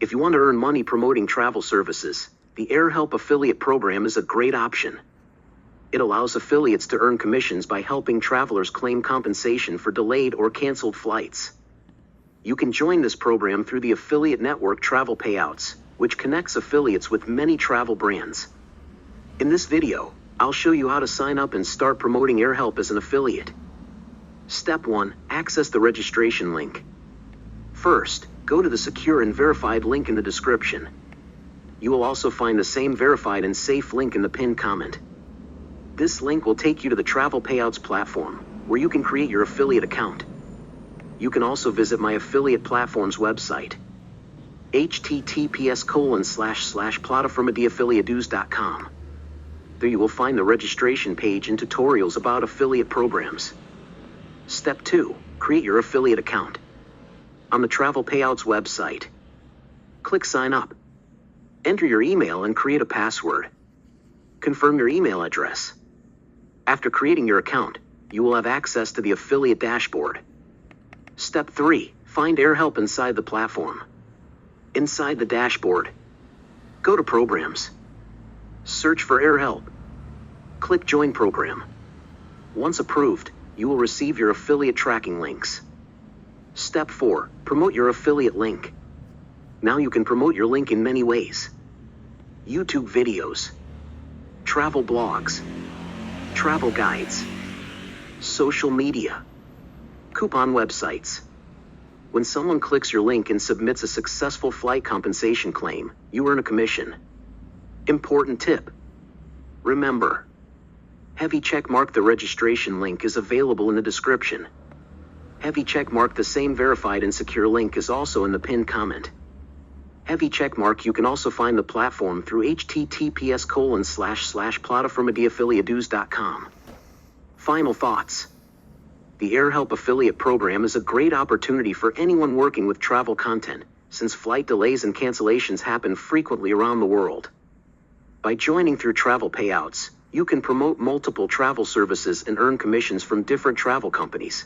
If you want to earn money promoting travel services, the AirHelp affiliate program is a great option. It allows affiliates to earn commissions by helping travelers claim compensation for delayed or canceled flights. You can join this program through the affiliate network Travelpayouts, which connects affiliates with many travel brands. In this video, I'll show you how to sign up and start promoting AirHelp as an affiliate. Step 1. Access the registration link. First, go to the secure and verified link in the description. You will also find the same verified and safe link in the pinned comment. This link will take you to the Travelpayouts platform, where you can create your affiliate account. You can also visit my affiliate platform's website, https://plataformadiaffiliados.com. There you will find the registration page and tutorials about affiliate programs. Step 2. Create your affiliate account. On the Travelpayouts website, click Sign Up. Enter your email and create a password. Confirm your email address. After creating your account, you will have access to the affiliate dashboard. Step 3. Find AirHelp inside the platform. Inside the dashboard, go to Programs. Search for AirHelp. Click Join Program. Once approved, you will receive your affiliate tracking links. Step 4. Promote your affiliate link. Now you can promote your link in many ways. YouTube videos, travel blogs, travel guides, social media, coupon websites. When someone clicks your link and submits a successful flight compensation claim, you earn a commission. Important tip. Remember, heavy checkmark the registration link is available in the description. Heavy checkmark the same verified and secure link is also in the pinned comment. Heavy checkmark you can also find the platform through https://plataformadiaffiliados.com. Final thoughts. The AirHelp affiliate program is a great opportunity for anyone working with travel content, since flight delays and cancellations happen frequently around the world. By joining through Travelpayouts, you can promote multiple travel services and earn commissions from different travel companies.